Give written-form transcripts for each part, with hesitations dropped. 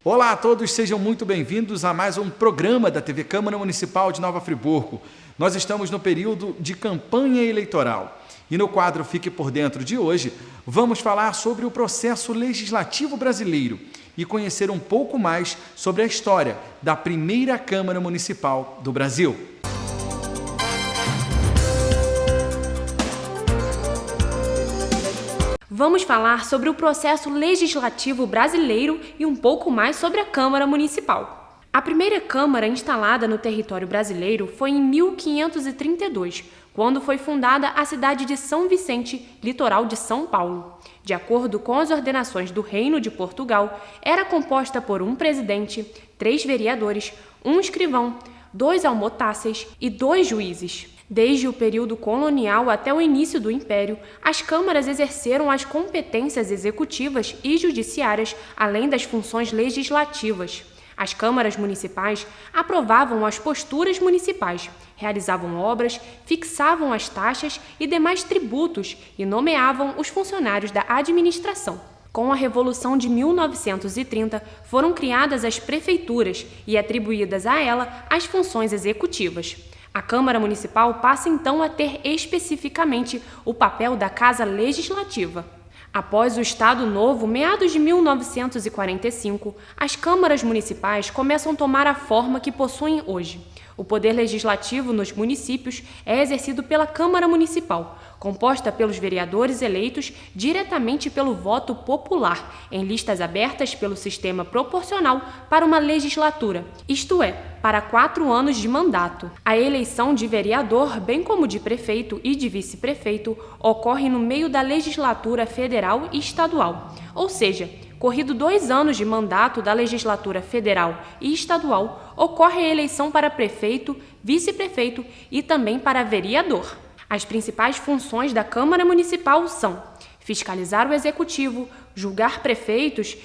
Olá a todos, sejam muito bem-vindos a mais um programa da TV Câmara Municipal de Nova Friburgo. Nós estamos no período de campanha eleitoral e no quadro Fique por Dentro de hoje, vamos falar sobre o processo legislativo brasileiro e conhecer um pouco mais sobre a história da primeira Câmara Municipal do Brasil. Vamos falar sobre o processo legislativo brasileiro e um pouco mais sobre a Câmara Municipal. A primeira Câmara instalada no território brasileiro foi em 1532, quando foi fundada a cidade de São Vicente, litoral de São Paulo. De acordo com as ordenações do Reino de Portugal, era composta por um presidente, 3 vereadores, um escrivão, 2 almotáceis e 2 juízes. Desde o período colonial até o início do Império, as câmaras exerceram as competências executivas e judiciárias, além das funções legislativas. As câmaras municipais aprovavam as posturas municipais, realizavam obras, fixavam as taxas e demais tributos e nomeavam os funcionários da administração. Com a Revolução de 1930, foram criadas as prefeituras e atribuídas a ela as funções executivas. A Câmara Municipal passa então a ter especificamente o papel da Casa Legislativa. Após o Estado Novo, meados de 1945, as câmaras municipais começam a tomar a forma que possuem hoje. O poder legislativo nos municípios é exercido pela Câmara Municipal, composta pelos vereadores eleitos diretamente pelo voto popular, em listas abertas pelo sistema proporcional para uma legislatura, isto é, para 4 anos de mandato. A eleição de vereador, bem como de prefeito e de vice-prefeito, ocorre no meio da legislatura federal e estadual, ou seja, corrido 2 anos de mandato da legislatura federal e estadual, ocorre a eleição para prefeito, vice-prefeito e também para vereador. As principais funções da Câmara Municipal são fiscalizar o Executivo, julgar prefeitos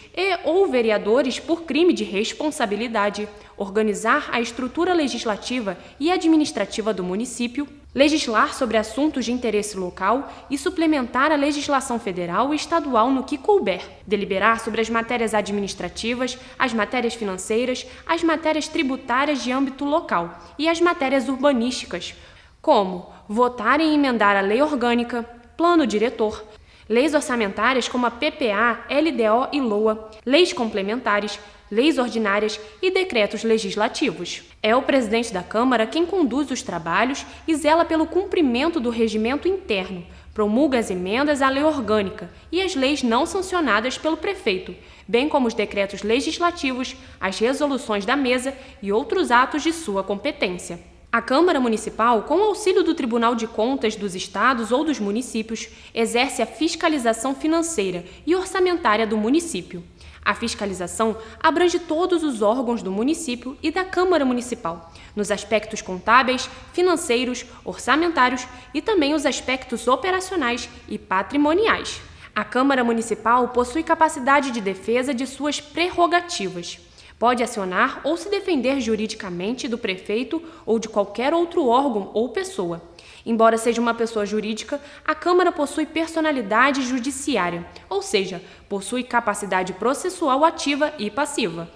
ou vereadores por crime de responsabilidade, organizar a estrutura legislativa e administrativa do município, legislar sobre assuntos de interesse local e suplementar a legislação federal e estadual no que couber, deliberar sobre as matérias administrativas, as matérias financeiras, as matérias tributárias de âmbito local e as matérias urbanísticas, como votar e emendar a lei orgânica, plano diretor, leis orçamentárias como a PPA, LDO e LOA, leis complementares, leis ordinárias e decretos legislativos. É o presidente da Câmara quem conduz os trabalhos e zela pelo cumprimento do regimento interno, promulga as emendas à lei orgânica e as leis não sancionadas pelo prefeito, bem como os decretos legislativos, as resoluções da mesa e outros atos de sua competência. A Câmara Municipal, com o auxílio do Tribunal de Contas dos estados ou dos municípios, exerce a fiscalização financeira e orçamentária do município. A fiscalização abrange todos os órgãos do município e da Câmara Municipal, nos aspectos contábeis, financeiros, orçamentários e também os aspectos operacionais e patrimoniais. A Câmara Municipal possui capacidade de defesa de suas prerrogativas. Pode acionar ou se defender juridicamente do prefeito ou de qualquer outro órgão ou pessoa. Embora seja uma pessoa jurídica, a Câmara possui personalidade judiciária, ou seja, possui capacidade processual ativa e passiva.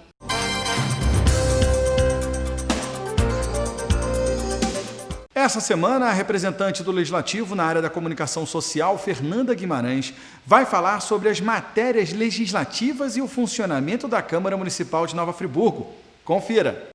Essa semana, a representante do Legislativo na área da comunicação social, Fernanda Guimarães, vai falar sobre as matérias legislativas e o funcionamento da Câmara Municipal de Nova Friburgo. Confira!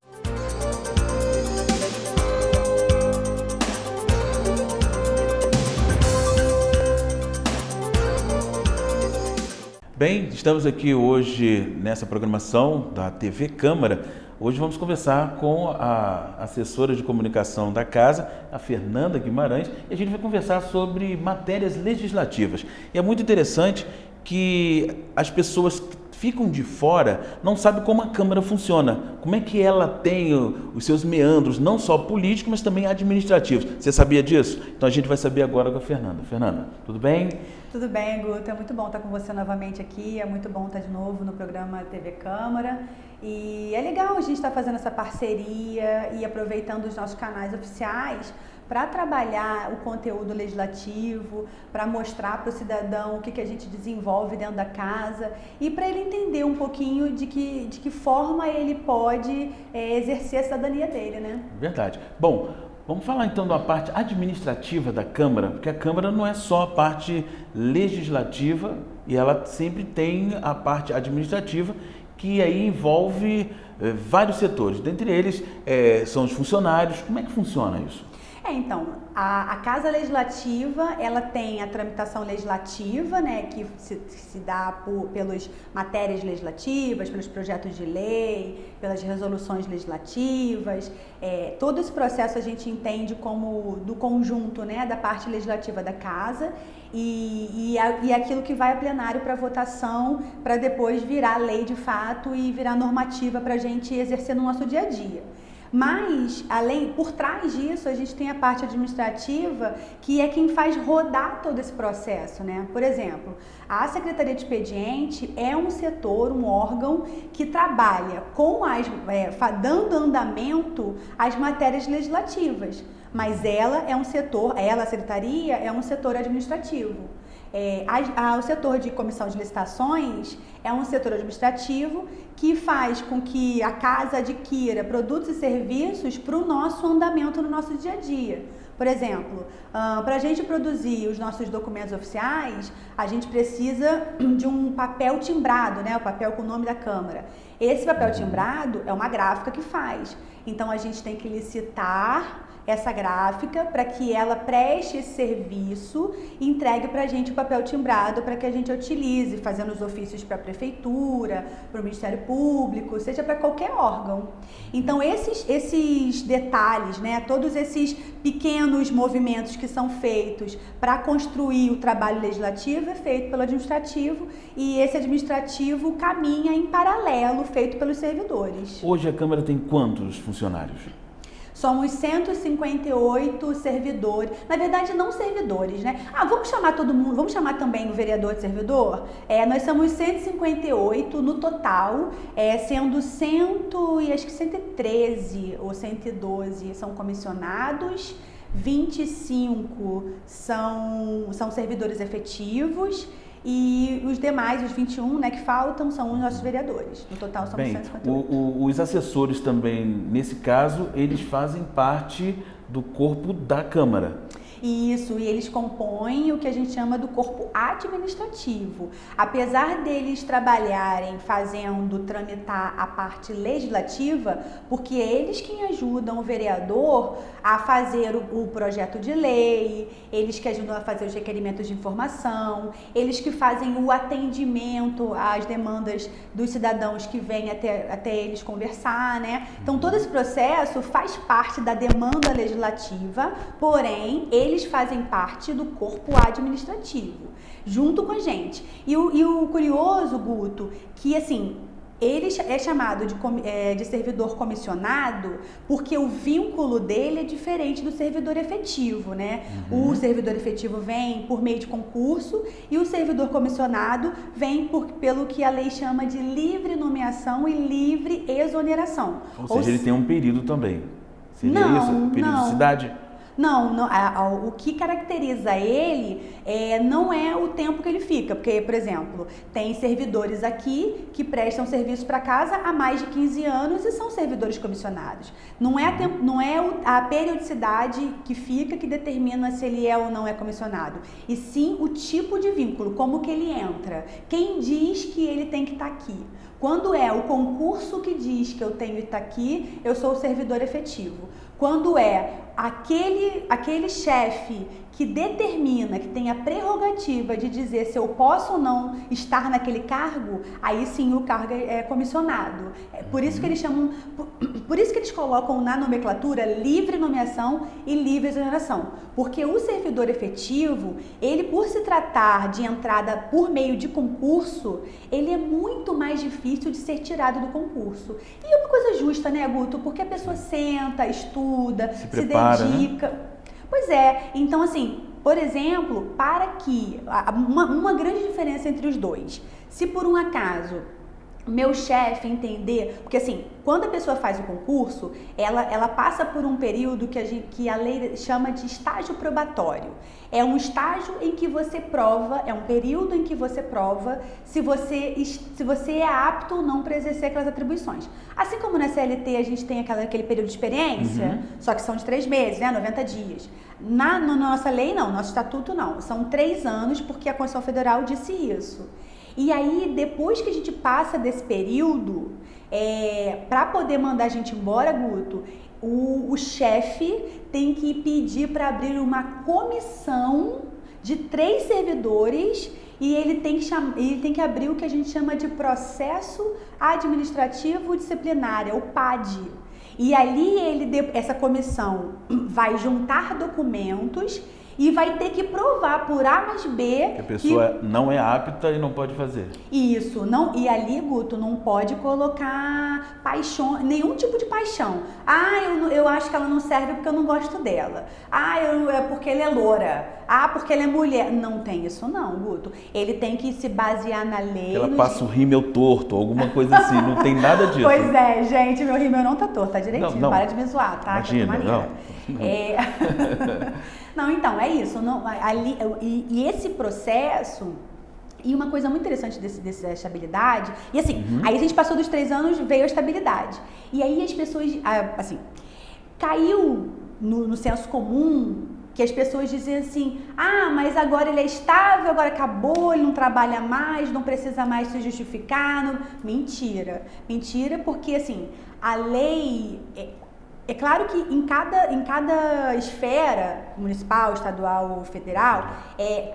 Bem, estamos aqui hoje nessa programação da TV Câmara. Hoje vamos conversar com a assessora de comunicação da casa, a Fernanda Guimarães, e a gente vai conversar sobre matérias legislativas. E é muito interessante que as pessoas que ficam de fora não sabem como a Câmara funciona, como é que ela tem os seus meandros, não só políticos, mas também administrativos. Você sabia disso? Então a gente vai saber agora com a Fernanda. Fernanda, tudo bem? Tudo bem, Guto. É muito bom estar com você novamente aqui, é muito bom estar de novo no programa TV Câmara. E é legal a gente estar fazendo essa parceria e aproveitando os nossos canais oficiais para trabalhar o conteúdo legislativo, para mostrar para o cidadão o que a gente desenvolve dentro da casa e para ele entender um pouquinho de que forma ele pode exercer a cidadania dele, né? Verdade. Bom, vamos falar então da parte administrativa da Câmara, porque a Câmara não é só a parte legislativa e ela sempre tem a parte administrativa que aí envolve vários setores. Dentre eles são os funcionários. Como é que funciona isso? Então, a Casa Legislativa, ela tem a tramitação legislativa, né, que se dá pelas matérias legislativas, pelos projetos de lei, pelas resoluções legislativas. Todo esse processo a gente entende como do conjunto, né, da parte legislativa da Casa e aquilo que vai a plenário para votação, para depois virar lei de fato e virar normativa para a gente exercer no nosso dia a dia. Mas, por trás disso, a gente tem a parte administrativa, que é quem faz rodar todo esse processo, né? Por exemplo, a Secretaria de Expediente é um setor, um órgão que trabalha dando andamento às matérias legislativas, mas ela, a Secretaria, é um setor administrativo. O setor de comissão de licitações é um setor administrativo que faz com que a casa adquira produtos e serviços para o nosso andamento no nosso dia a dia. Por exemplo, para a gente produzir os nossos documentos oficiais, a gente precisa de um papel timbrado, né? O papel com o nome da Câmara. Esse papel timbrado é uma gráfica que faz. Então, a gente tem que licitar essa gráfica para que ela preste esse serviço e entregue para a gente o papel timbrado para que a gente utilize, fazendo os ofícios para a Prefeitura, para o Ministério Público, seja para qualquer órgão. Então, esses detalhes, né, todos esses pequenos movimentos que são feitos para construir o trabalho legislativo é feito pelo administrativo e esse administrativo caminha em paralelo, feito pelos servidores. Hoje a Câmara tem quantos funcionários? Somos 158 servidores, na verdade não servidores, né? Vamos chamar todo mundo, vamos chamar também o vereador de servidor? Nós somos 158 no total, sendo 113 ou 112 são comissionados, 25 são servidores efetivos e os demais, os 21, né, que faltam, são os nossos vereadores. No total somos 158. Os assessores também, nesse caso, eles fazem parte do corpo da Câmara. Isso, e eles compõem o que a gente chama do corpo administrativo. Apesar deles trabalharem tramitar a parte legislativa, porque é eles quem ajudam o vereador a fazer o projeto de lei, eles que ajudam a fazer os requerimentos de informação, eles que fazem o atendimento às demandas dos cidadãos que vêm até eles conversar, né? Então, todo esse processo faz parte da demanda legislativa, porém, eles fazem parte do corpo administrativo, junto com a gente. E o curioso, Guto, que assim, ele é chamado de servidor comissionado porque o vínculo dele é diferente do servidor efetivo, né? O servidor efetivo vem por meio de concurso e o servidor comissionado vem pelo que a lei chama de livre nomeação e livre exoneração. Ou seja, ele tem um período também. Seria isso? Periodicidade? Não, o que caracteriza ele não é o tempo que ele fica, porque, por exemplo, tem servidores aqui que prestam serviço para casa há mais de 15 anos e são servidores comissionados. Não é a periodicidade que fica que determina se ele é ou não é comissionado, e sim o tipo de vínculo, como que ele entra, quem diz que ele tem que estar aqui. Quando é o concurso que diz que eu tenho que estar aqui, eu sou o servidor efetivo. Quando é aquele chefe que determina, que tem a prerrogativa de dizer se eu posso ou não estar naquele cargo, aí sim o cargo é comissionado. Por isso que eles colocam na nomenclatura livre nomeação e livre exoneração. Porque o servidor efetivo, ele por se tratar de entrada por meio de concurso, ele é muito mais difícil de ser tirado do concurso. E é uma coisa justa, né, Guto? Porque a pessoa senta, estuda, se dedica. Né? Pois é, então assim, por exemplo, para que uma grande diferença entre os dois, se por um acaso meu chefe entender, porque assim, quando a pessoa faz o concurso, ela passa por um período que a lei chama de estágio probatório. É um estágio em que você prova, é um período em que você prova se você é apto ou não para exercer aquelas atribuições. Assim como na CLT a gente tem aquele período de experiência, só que são de 3 meses, né, 90 dias. Na nossa lei não, nosso estatuto não, são 3 anos porque a Constituição Federal disse isso. E aí, depois que a gente passa desse período, para poder mandar a gente embora, Guto, o chefe tem que pedir para abrir uma comissão de 3 servidores e ele tem que abrir o que a gente chama de processo administrativo disciplinar, o PAD. E ali essa comissão vai juntar documentos e vai ter que provar por A mais B que a pessoa não é apta e não pode fazer. Isso, não, e ali, Guto, não pode colocar paixão, nenhum tipo de paixão. Eu acho que ela não serve porque eu não gosto dela. É porque ela é loura. Porque ela é mulher. Não tem isso não, Guto. Ele tem que se basear na lei. Ela passa o rímel torto, alguma coisa assim, não tem nada disso. Pois é, gente, meu rímel não tá torto, tá direitinho, não. Para de me zoar, tá? Imagina, não. Não, então, é isso. E esse processo, e uma coisa muito interessante dessa estabilidade, e assim, aí a gente passou dos 3 anos, veio a estabilidade. E aí as pessoas, assim, caiu no senso comum que as pessoas dizem assim, mas agora ele é estável, agora acabou, ele não trabalha mais, não precisa mais se justificar. Mentira. Mentira, porque assim, a lei... É claro que em cada esfera, municipal, estadual ou federal,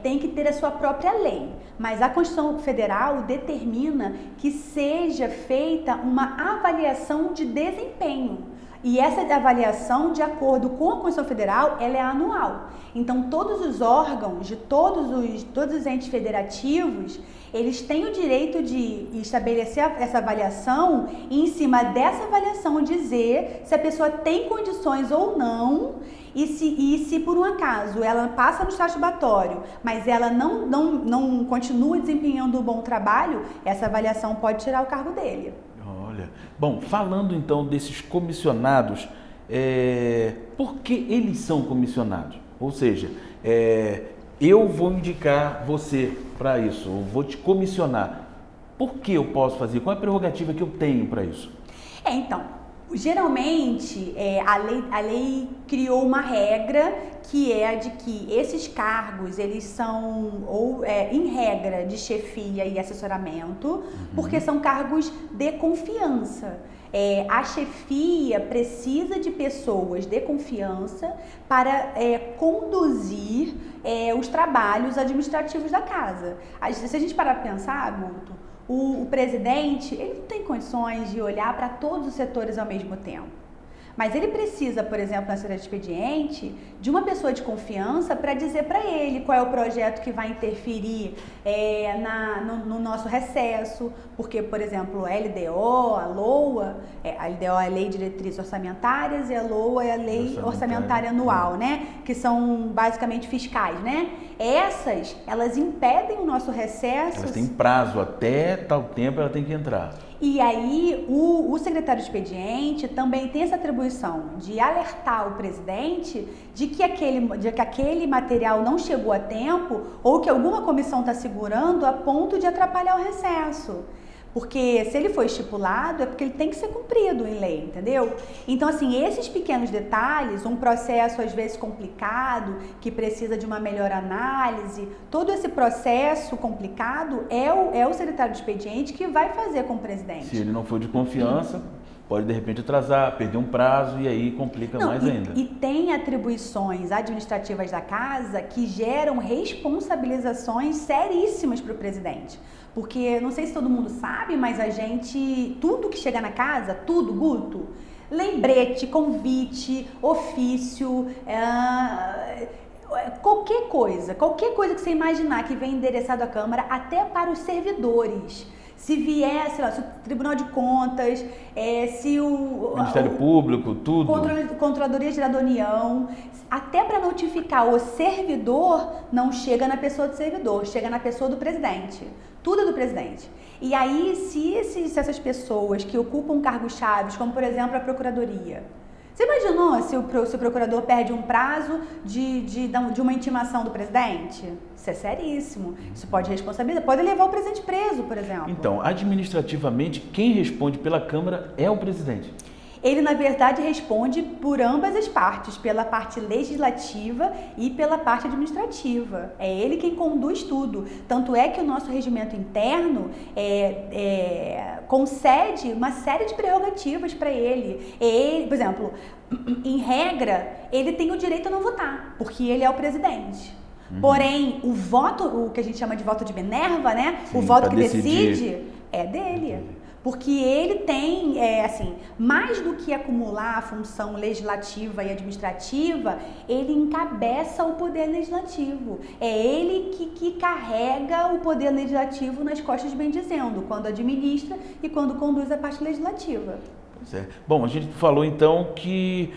tem que ter a sua própria lei. Mas a Constituição Federal determina que seja feita uma avaliação de desempenho. E essa avaliação, de acordo com a Constituição Federal, ela é anual. Então, todos os órgãos de todos os entes federativos, eles têm o direito de estabelecer essa avaliação e, em cima dessa avaliação, dizer se a pessoa tem condições ou não e se por um acaso ela passa no estágio probatório, mas ela não continua desempenhando um bom trabalho, essa avaliação pode tirar o cargo dele. Olha, bom, falando então desses comissionados, por que eles são comissionados? Ou seja, eu vou indicar você para isso, eu vou te comissionar. Por que eu posso fazer? Qual é a prerrogativa que eu tenho para isso? Então, geralmente a lei criou uma regra que é a de que esses cargos, eles são, em regra, de chefia e assessoramento, porque são cargos de confiança. A chefia precisa de pessoas de confiança para conduzir os trabalhos administrativos da casa. Se a gente parar para pensar, Guto, o presidente, ele não tem condições de olhar para todos os setores ao mesmo tempo. Mas ele precisa, por exemplo, na secretaria de expediente, de uma pessoa de confiança para dizer para ele qual é o projeto que vai interferir no nosso recesso, porque, por exemplo, a LDO, a LOA, a LDO é a Lei de Diretrizes Orçamentárias e a LOA é a Lei Orçamentária Anual, né? Que são basicamente fiscais, né? Elas impedem o nosso recesso. Elas têm prazo, até tal tempo ela tem que entrar. E aí o secretário de expediente também tem essa atribuição de alertar o presidente de que aquele material não chegou a tempo ou que alguma comissão está segurando a ponto de atrapalhar o recesso. Porque se ele foi estipulado, é porque ele tem que ser cumprido em lei, entendeu? Então, assim, esses pequenos detalhes, um processo às vezes complicado, que precisa de uma melhor análise, todo esse processo complicado é o secretário de expediente que vai fazer com o presidente. Se ele não for de confiança, pode de repente atrasar, perder um prazo e aí complica mais ainda. E tem atribuições administrativas da casa que geram responsabilizações seríssimas para o presidente. Porque, não sei se todo mundo sabe, mas tudo que chega na casa, tudo, Guto, lembrete, convite, ofício, qualquer coisa que você imaginar que vem endereçado à Câmara, até para os servidores. Se vier, sei lá, se o Tribunal de Contas, se o Ministério Público, tudo. Controladoria Geral da União, até para notificar o servidor, não chega na pessoa do servidor, chega na pessoa do presidente. Tudo é do presidente. E aí, se essas pessoas que ocupam cargos chaves, como por exemplo a Procuradoria, você imaginou se o procurador perde um prazo de uma intimação do presidente? Isso é seríssimo. Isso pode responsabilizar, pode levar o presidente preso, por exemplo. Então, administrativamente, quem responde pela Câmara é o presidente. Ele, na verdade, responde por ambas as partes, pela parte legislativa e pela parte administrativa. É ele quem conduz tudo. Tanto é que o nosso regimento interno concede uma série de prerrogativas para ele. Por exemplo, em regra, ele tem o direito a não votar, porque ele é o presidente. Porém, o voto, o que a gente chama de voto de Minerva, né? Sim, o voto que decidir. decide é dele. Porque ele tem, mais do que acumular a função legislativa e administrativa, ele encabeça o poder legislativo. É ele que carrega o poder legislativo nas costas, bem dizendo, quando administra e quando conduz a parte legislativa. Certo. Bom, a gente falou então que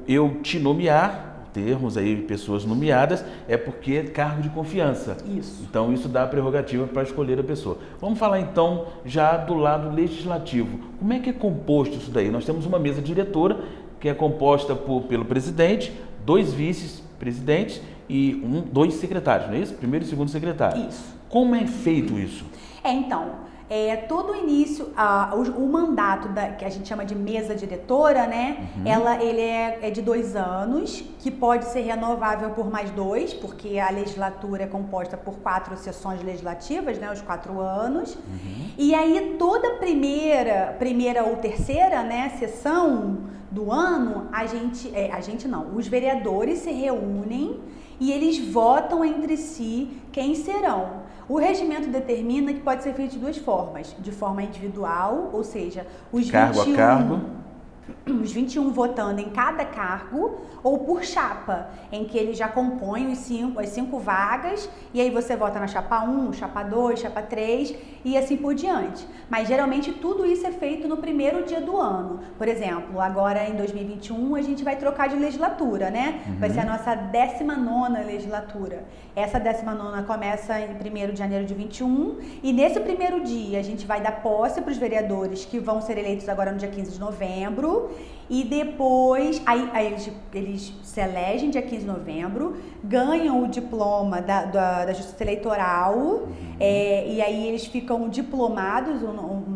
eu te nomear, termos aí, pessoas nomeadas, é porque é cargo de confiança. Isso. Então, isso dá a prerrogativa para escolher a pessoa. Vamos falar então já do lado legislativo. Como é que é composto isso daí? Nós temos uma mesa diretora que é composta pelo presidente, 2 vice-presidentes e 2 secretários, não é isso? Primeiro e segundo secretário. Isso. Como é feito isso? Todo o início, o mandato que a gente chama de mesa diretora, né? Ele é de 2 anos, que pode ser renovável por mais 2, porque a legislatura é composta por 4 sessões legislativas, né? Os 4 anos. E aí toda primeira ou terceira, né, sessão do ano, os vereadores se reúnem e eles votam entre si quem serão. O regimento determina que pode ser feito de 2 formas, de forma individual, ou seja, os cargo 21, a cargo, os 21 votando em cada cargo, ou por chapa, em que eles já compõem as 5 vagas, e aí você vota na chapa 1, chapa 2, chapa 3 e assim por diante. Mas geralmente tudo isso é feito no primeiro dia do ano. Por exemplo, agora em 2021 a gente vai trocar de legislatura, né? Vai ser a nossa 19ª legislatura. Essa 19ª começa em 1º de janeiro de 21 e nesse primeiro dia a gente vai dar posse para os vereadores que vão ser eleitos agora no dia 15 de novembro e depois eles se elegem dia 15 de novembro, ganham o diploma da Justiça Eleitoral e aí eles ficam diplomados,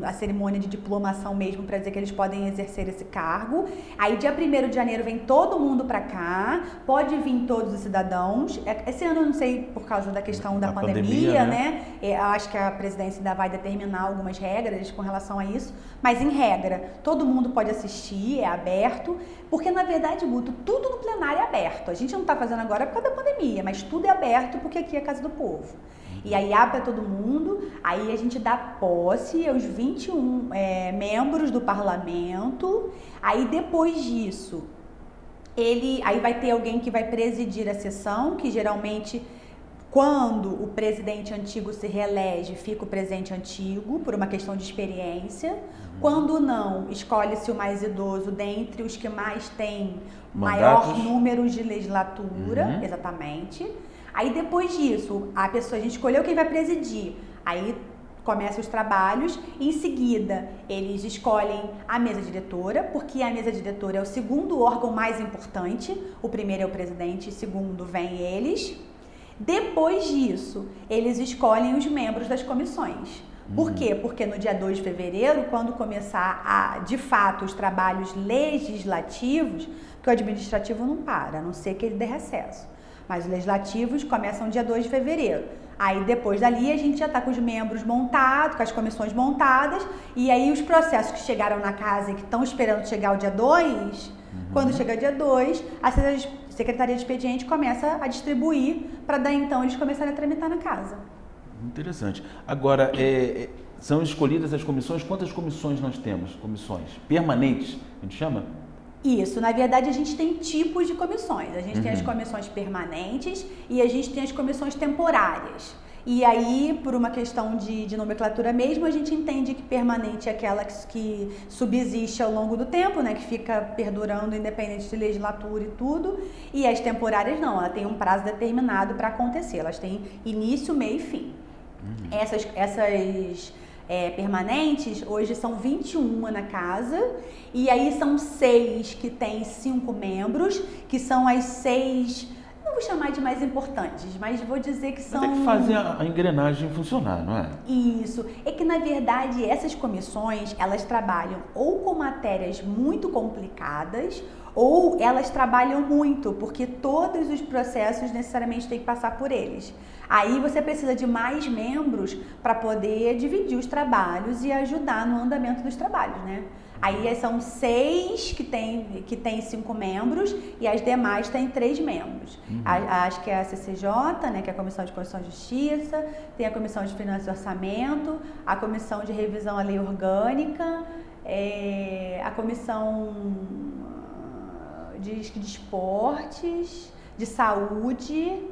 a cerimônia de diplomação mesmo para dizer que eles podem exercer esse cargo. Aí dia 1º de janeiro vem todo mundo para cá, pode vir todos os cidadãos. Esse ano eu não sei por causa da questão da pandemia, né? Eu acho que a presidência ainda vai determinar algumas regras com relação a isso, mas em regra, todo mundo pode assistir, é aberto, porque na verdade, Guto, tudo no plenário é aberto. A gente não está fazendo agora por causa da pandemia, mas tudo é aberto porque aqui é a Casa do Povo. E aí abre para todo mundo, aí a gente dá posse aos 21 membros do parlamento, aí depois disso, aí vai ter alguém que vai presidir a sessão, que geralmente, quando o presidente antigo se reelege, fica o presidente antigo, por uma questão de experiência. Quando não, escolhe-se o mais idoso dentre os que mais têm maior número de legislatura, exatamente. Aí depois disso, a gente escolheu quem vai presidir, aí começam os trabalhos, em seguida eles escolhem a mesa diretora, porque a mesa diretora é o segundo órgão mais importante, o primeiro é o presidente, o segundo vem eles. Depois disso, eles escolhem os membros das comissões. Por quê? Porque no dia 2 de fevereiro, quando começar de fato os trabalhos legislativos, porque o administrativo não para, a não ser que ele dê recesso. Mas os legislativos começam dia 2 de fevereiro. Aí depois dali a gente já está com os membros montados, com as comissões montadas, e aí os processos que chegaram na casa e que estão esperando chegar o dia 2, quando chega dia 2, a Secretaria de Expediente começa a distribuir para daí então eles começarem a tramitar na casa. Interessante. Agora, são escolhidas as comissões, quantas comissões nós temos? Comissões permanentes, a gente chama? Isso, na verdade a gente tem tipos de comissões, a gente tem as comissões permanentes e a gente tem as comissões temporárias. E aí, por uma questão de nomenclatura mesmo, a gente entende que permanente é aquela que subsiste ao longo do tempo, né? Que fica perdurando independente de legislatura e tudo. E as temporárias não, ela tem um prazo determinado para acontecer. Elas têm início, meio e fim. Essas permanentes, hoje são 21 na casa, e aí são 6 que têm 5 membros, que são as 6... não vou chamar de mais importantes, mas vou dizer que são... Mas é que fazem a engrenagem funcionar, não é? Isso. É que, na verdade, essas comissões, elas trabalham ou com matérias muito complicadas, ou elas trabalham muito, porque todos os processos necessariamente têm que passar por eles. Aí você precisa de mais membros para poder dividir os trabalhos e ajudar no andamento dos trabalhos, né? Aí são 6 que tem 5 membros e as demais têm 3 membros. Acho que é a CCJ, né, que é a Comissão de Constituição e Justiça, tem a Comissão de Finanças e Orçamento, a Comissão de Revisão à Lei Orgânica, a Comissão de Esportes, de Saúde,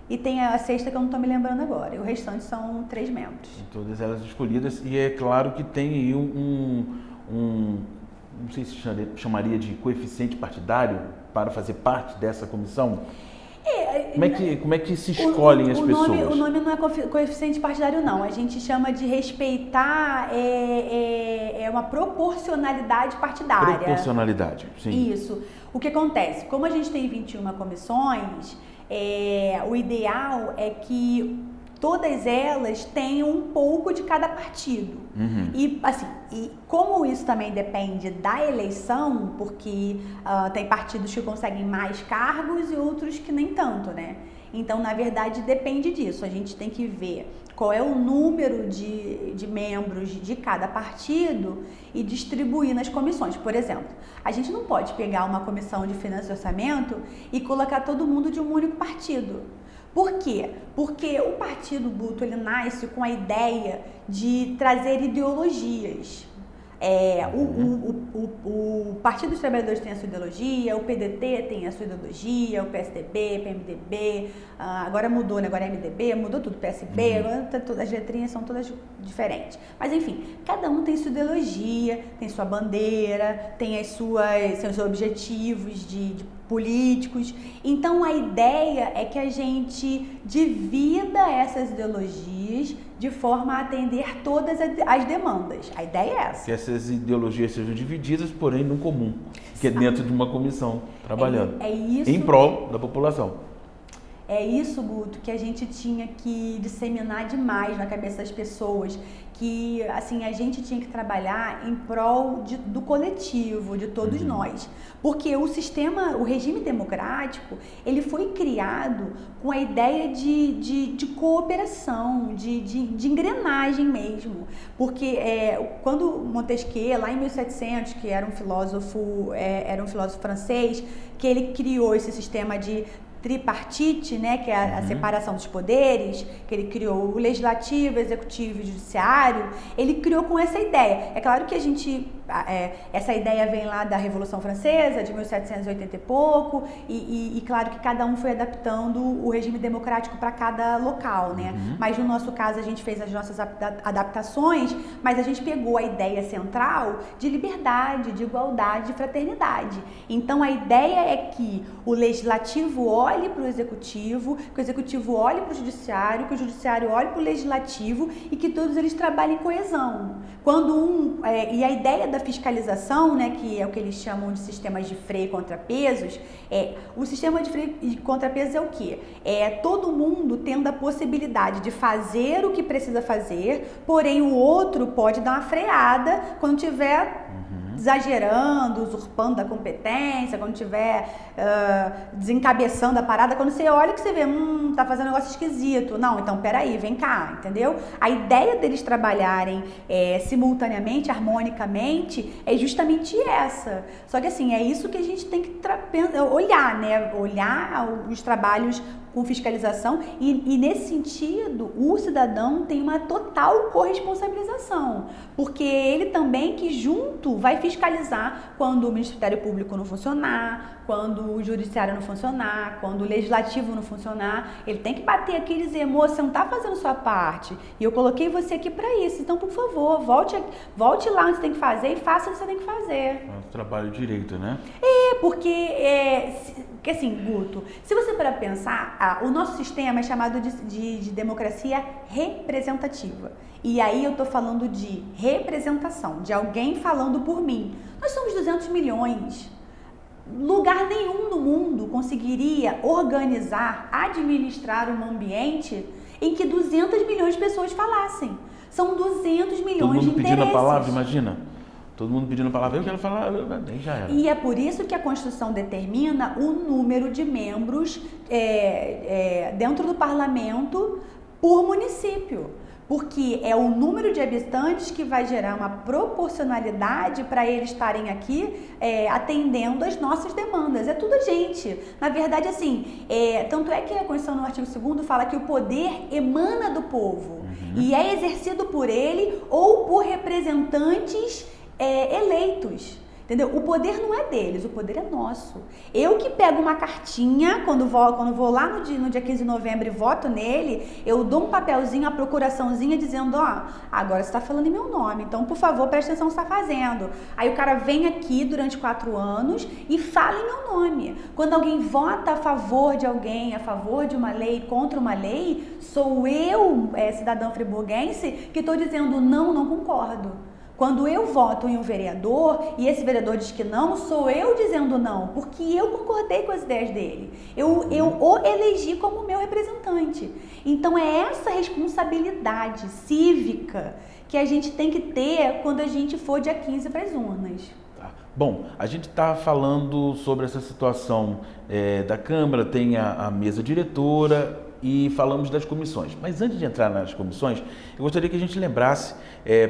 e tem a 6ª que eu não estou me lembrando agora. E o restante são 3 membros. Todas elas escolhidas, e é claro que tem aí não sei se chamaria de coeficiente partidário para fazer parte dessa comissão? Como é que se escolhem as pessoas? O nome não é coeficiente partidário, não. A gente chama de respeitar uma proporcionalidade partidária. Proporcionalidade, sim. Isso. O que acontece? Como a gente tem 21 comissões, o ideal é que todas elas tenham um pouco de cada partido. E como isso também depende da eleição, porque tem partidos que conseguem mais cargos e outros que nem tanto, né? Então, na verdade, depende disso. A gente tem que ver qual é o número de membros de cada partido e distribuir nas comissões. Por exemplo, a gente não pode pegar uma comissão de finanças e orçamento e colocar todo mundo de um único partido. Por quê? Porque o Partido Guto, ele nasce com a ideia de trazer ideologias. O Partido dos Trabalhadores tem a sua ideologia, o PDT tem a sua ideologia, o PSDB, PMDB, agora mudou, né? Agora é MDB, mudou tudo, PSB, agora as letrinhas são todas diferentes. Mas enfim, cada um tem sua ideologia, tem sua bandeira, tem seus objetivos de políticos. Então a ideia é que a gente divida essas ideologias de forma a atender todas as demandas. A ideia é essa. Que essas ideologias sejam divididas, porém no comum, que é dentro de uma comissão trabalhando isso, em prol da população. É isso, Guto, que a gente tinha que disseminar demais na cabeça das pessoas, que assim, a gente tinha que trabalhar em prol do coletivo, de todos nós. Porque o regime democrático, ele foi criado com a ideia de cooperação, de engrenagem mesmo. Porque quando Montesquieu, lá em 1700, que era um filósofo francês, que ele criou esse sistema de tripartite, né, que é a separação dos poderes, que ele criou o legislativo, executivo e judiciário, ele criou com essa ideia. É claro que essa ideia vem lá da Revolução Francesa, de 1780 e pouco, e claro que cada um foi adaptando o regime democrático para cada local, né? Mas no nosso caso a gente fez as nossas adaptações, mas a gente pegou a ideia central de liberdade, de igualdade, de fraternidade. Então a ideia é que o legislativo olhe para o executivo, que o executivo olhe para o judiciário, que o judiciário olhe para o legislativo e que todos eles trabalhem em coesão. E a ideia da fiscalização, né, que é o que eles chamam de sistemas de freio e contrapesos, o sistema de freio e contrapesos é o quê? É todo mundo tendo a possibilidade de fazer o que precisa fazer, porém o outro pode dar uma freada quando tiver exagerando, usurpando da competência, quando estiver desencabeçando a parada, quando você olha que você vê, tá fazendo um negócio esquisito. Não, então peraí, vem cá, entendeu? A ideia deles trabalharem simultaneamente, harmonicamente, é justamente essa. Só que assim, é isso que a gente tem que olhar, né? Olhar os trabalhos com fiscalização e nesse sentido, o cidadão tem uma total corresponsabilização, porque ele também que junto vai fiscalizar quando o Ministério Público não funcionar, quando o Judiciário não funcionar, quando o Legislativo não funcionar, ele tem que bater aqui e dizer, moça, você não está fazendo sua parte, e eu coloquei você aqui para isso, então, por favor, volte lá onde você tem que fazer e faça o que você tem que fazer. É um trabalho direito, né? Porque assim, Guto, se você parar para pensar, o nosso sistema é chamado de democracia representativa. E aí eu estou falando de representação, de alguém falando por mim. Nós somos 200 milhões. Lugar nenhum no mundo conseguiria organizar, administrar um ambiente em que 200 milhões de pessoas falassem. São 200 milhões de interesses. Todo mundo pedindo a palavra, imagina. Todo mundo pedindo a palavra, eu quero falar, nem já era. E é por isso que a Constituição determina o número de membros dentro do parlamento por município. Porque é o número de habitantes que vai gerar uma proporcionalidade para eles estarem aqui atendendo às nossas demandas. É tudo a gente. Na verdade, assim, tanto é que a Constituição no artigo 2º fala que o poder emana do povo e é exercido por ele ou por representantes eleitos. Entendeu? O poder não é deles, o poder é nosso. Eu que pego uma cartinha, quando vou lá no dia 15 de novembro e voto nele, eu dou um papelzinho, a procuraçãozinha dizendo, agora você está falando em meu nome, então, por favor, preste atenção no que você está fazendo. Aí o cara vem aqui durante 4 anos e fala em meu nome. Quando alguém vota a favor de alguém, a favor de uma lei, contra uma lei, sou eu, cidadão friburguense, que estou dizendo não concordo. Quando eu voto em um vereador e esse vereador diz que não, sou eu dizendo não, porque eu concordei com as ideias dele. Eu o elegi como meu representante. Então é essa responsabilidade cívica que a gente tem que ter quando a gente for dia 15 para as urnas. Tá. Bom, a gente está falando sobre essa situação da Câmara, tem a mesa diretora e falamos das comissões. Mas antes de entrar nas comissões, eu gostaria que a gente lembrasse,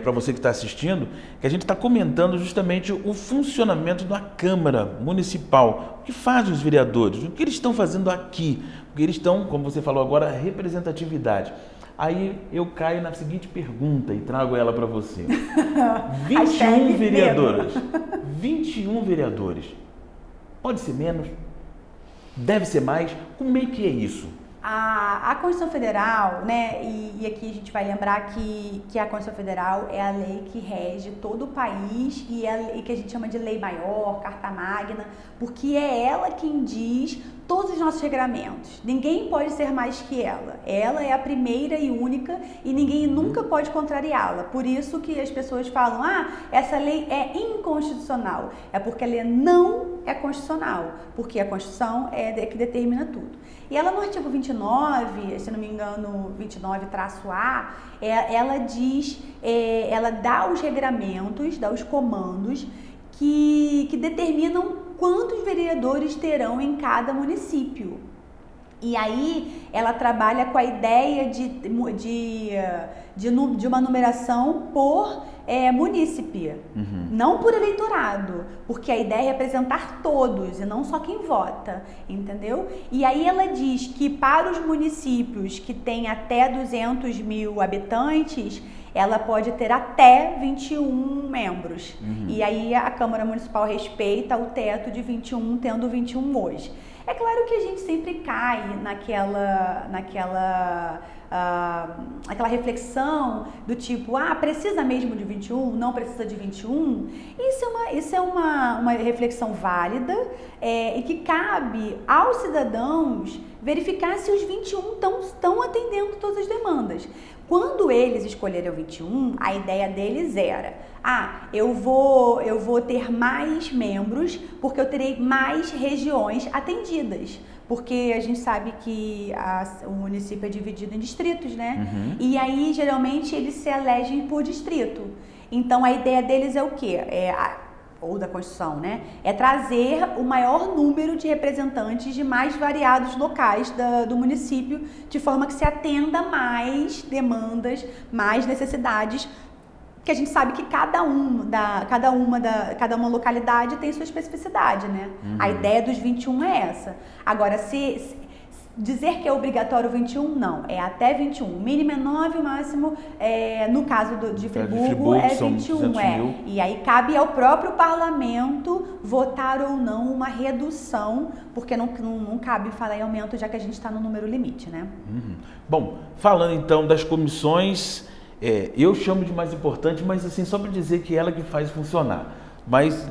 para você que está assistindo, que a gente está comentando justamente o funcionamento da Câmara Municipal. O que fazem os vereadores? O que eles estão fazendo aqui? Porque eles estão, como você falou agora, representatividade. Aí eu caio na seguinte pergunta e trago ela para você. 21 vereadoras. 21 vereadores. Pode ser menos? Deve ser mais? Como é que é isso? A Constituição Federal, né, e aqui a gente vai lembrar que a Constituição Federal é a lei que rege todo o país e que a gente chama de lei maior, carta magna, porque é ela quem diz todos os nossos regramentos. Ninguém pode ser mais que ela. Ela é a primeira e única e ninguém nunca pode contrariá-la. Por isso que as pessoas falam, essa lei é inconstitucional. É porque a lei não é constitucional, porque a Constituição é que determina tudo. E ela no artigo 29, se não me engano, 29-A, ela diz, ela dá os regramentos, dá os comandos que determinam quantos vereadores terão em cada município. E aí ela trabalha com a ideia de uma numeração por munícipe, não por eleitorado, porque a ideia é representar todos e não só quem vota, entendeu? E aí ela diz que para os municípios que têm até 200 mil habitantes, ela pode ter até 21 membros. E aí a Câmara Municipal respeita o teto de 21, tendo 21 hoje. É claro que a gente sempre cai aquela reflexão do tipo, precisa mesmo de 21, não precisa de 21? Isso é uma reflexão válida e que cabe aos cidadãos verificar se os 21 estão atendendo todas as demandas. Quando eles escolheram o 21, a ideia deles era, eu vou ter mais membros porque eu terei mais regiões atendidas. Porque a gente sabe que o município é dividido em distritos, né? E aí, geralmente, eles se elegem por distrito. Então, a ideia deles é o quê? Ou da Constituição, né? É trazer o maior número de representantes de mais variados locais do município, de forma que se atenda mais demandas, mais necessidades, que a gente sabe que cada uma localidade tem sua especificidade, né? A ideia dos 21 é essa. Agora, dizer que é obrigatório 21, não, é até 21. O mínimo é 9, o máximo, no caso de Friburgo, é 21. E aí cabe ao próprio parlamento votar ou não uma redução, porque não cabe falar em aumento, já que a gente está no número limite, né? Bom, falando então das comissões, eu chamo de mais importante, mas assim, só para dizer que ela que faz funcionar. Mas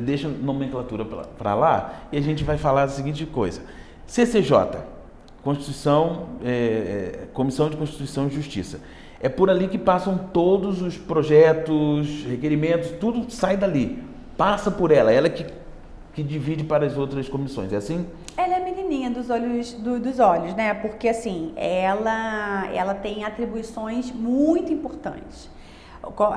deixa a nomenclatura para lá e a gente vai falar a seguinte coisa. CCJ, Comissão de Constituição e Justiça. É por ali que passam todos os projetos, requerimentos, tudo sai dali. Passa por ela que divide para as outras comissões, é assim? Ela é a menininha dos olhos, né? Porque assim, ela tem atribuições muito importantes.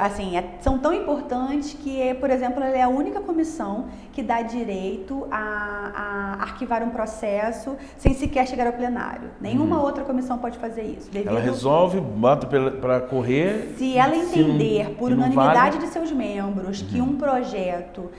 Assim, são tão importantes que, por exemplo, ela é a única comissão que dá direito a arquivar um processo sem sequer chegar ao plenário. Nenhuma outra comissão pode fazer isso. Ela resolve, bota para correr. Se ela entender, por unanimidade de seus membros, que um projeto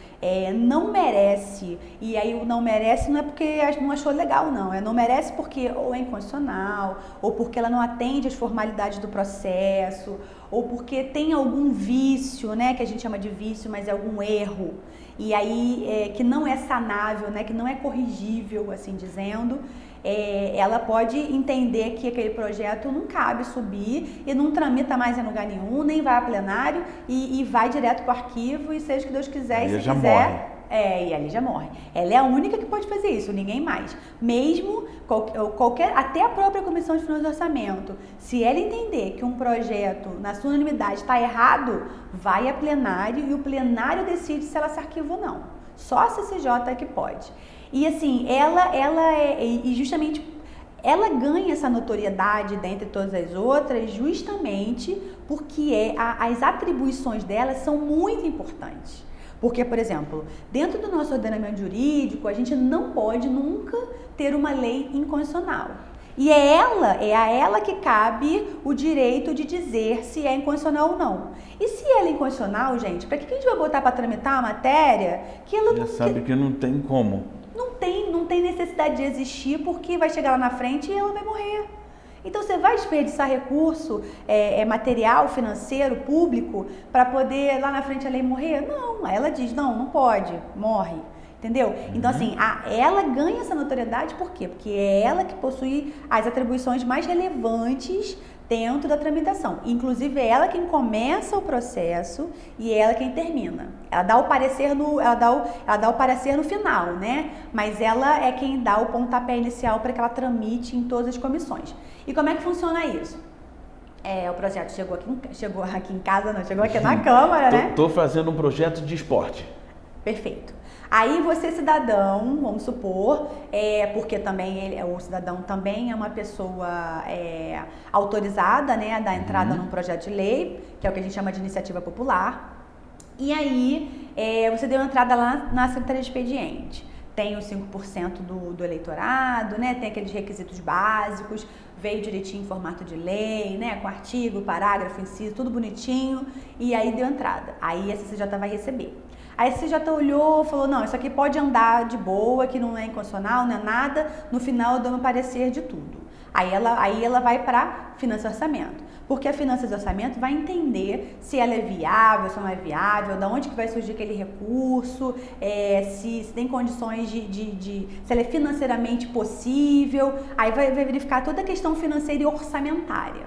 não merece, e aí o não merece não é porque não achou legal, não. Não merece porque ou é inconstitucional, ou porque ela não atende às formalidades do processo, ou porque tem algum vício, né, que a gente chama de vício, mas é algum erro, e aí que não é sanável, né, que não é corrigível, assim dizendo, ela pode entender que aquele projeto não cabe subir e não tramita mais em lugar nenhum, nem vai a plenário e vai direto para o arquivo e seja o que Deus quiser, e se quiser... Morre. E ali já morre. Ela é a única que pode fazer isso, ninguém mais. Mesmo até a própria Comissão de Finanças e Orçamento, se ela entender que um projeto, na sua unanimidade, está errado, vai a plenário e o plenário decide se ela se arquiva ou não. Só a CCJ é que pode. E assim, justamente ela ganha essa notoriedade dentre todas as outras justamente porque as atribuições dela são muito importantes. Porque, por exemplo, dentro do nosso ordenamento jurídico, a gente não pode nunca ter uma lei inconstitucional. E a ela que cabe o direito de dizer se é inconstitucional ou não. E se ela é inconstitucional, gente, para que a gente vai botar para tramitar uma matéria que ela já sabe que não tem como? Não tem necessidade de existir, porque vai chegar lá na frente e ela vai morrer. Então você vai desperdiçar recurso material, financeiro, público, para poder lá na frente a lei morrer? Não, ela diz, não pode, morre, entendeu? Então assim, ela ganha essa notoriedade por quê? Porque é ela que possui as atribuições mais relevantes dentro da tramitação. Inclusive é ela quem começa o processo e é ela quem termina. Ela dá o parecer no final, né? Mas ela é quem dá o pontapé inicial para que ela tramite em todas as comissões. E como é que funciona isso? O projeto chegou aqui em casa, não, chegou aqui na Câmara, né? Estou fazendo um projeto de esporte. Perfeito. Aí você, cidadão, vamos supor, porque também o cidadão também é uma pessoa autorizada, né, a dar entrada num projeto de lei, que é o que a gente chama de iniciativa popular. E aí você deu entrada lá na Secretaria de Expediente. Tem os 5% do eleitorado, né? Tem aqueles requisitos básicos, veio direitinho em formato de lei, né? Com artigo, parágrafo, inciso, tudo bonitinho, e aí deu entrada. Aí a CCJ vai receber. Aí a CCJ olhou, falou, não, isso aqui pode andar de boa, que não é inconstitucional, não é nada, no final eu dou meu parecer de tudo. Aí ela vai para Finanças e Orçamento. Porque a Finanças e Orçamento vai entender se ela é viável, se não é viável, de onde que vai surgir aquele recurso, se tem condições se ela é financeiramente possível. Aí vai verificar toda a questão financeira e orçamentária.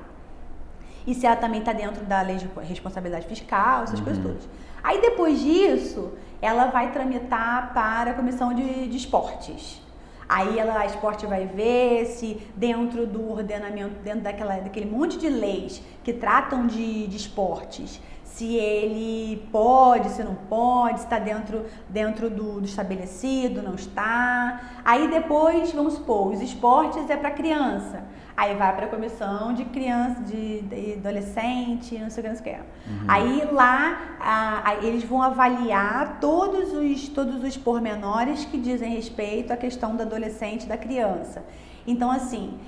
E se ela também está dentro da lei de responsabilidade fiscal, essas coisas todas. Aí depois disso, ela vai tramitar para a Comissão de Esportes. Aí a esporte vai ver se dentro do ordenamento, dentro daquele monte de leis que tratam de esportes, se ele pode, se não pode, se está dentro do estabelecido, não está. Aí depois, vamos supor, os esportes é para criança. Aí vai para a comissão de criança, de adolescente, não sei o que, não sei o que. Aí lá eles vão avaliar todos os pormenores que dizem respeito à questão do adolescente e da criança. Então, assim,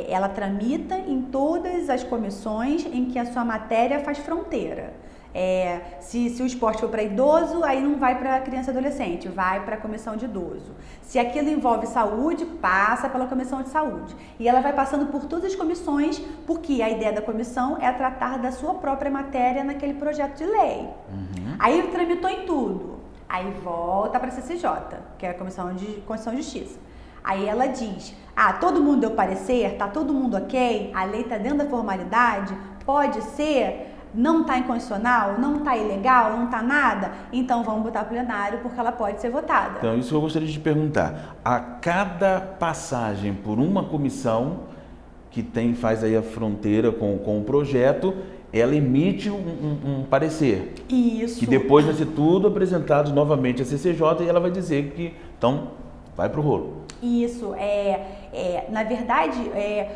ela tramita em todas as comissões em que a sua matéria faz fronteira. Se o esporte for para idoso, aí não vai para criança e adolescente, vai para a comissão de idoso. Se aquilo envolve saúde, passa pela comissão de saúde. E ela vai passando por todas as comissões, porque a ideia da comissão é tratar da sua própria matéria naquele projeto de lei. Aí tramitou em tudo. Aí volta para a CCJ, que é a Comissão de Constituição e Justiça. Aí ela diz, todo mundo deu parecer, tá todo mundo ok, a lei tá dentro da formalidade, pode ser, não tá inconstitucional, não tá ilegal, não tá nada, então vamos botar para o plenário porque ela pode ser votada. Então, isso que eu gostaria de perguntar. A cada passagem por uma comissão que faz aí a fronteira com o projeto, ela emite um parecer. Isso. Que depois vai ser tudo apresentado novamente à CCJ e ela vai dizer que, então, vai para o rolo. Isso, na verdade,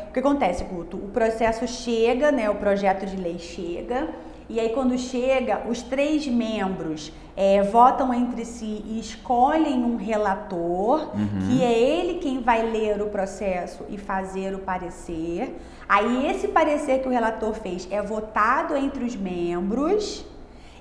o que acontece, Guto? O processo chega, né, o projeto de lei chega, e aí quando chega, os 3 membros votam entre si e escolhem um relator, que é ele quem vai ler o processo e fazer o parecer. Aí esse parecer que o relator fez é votado entre os membros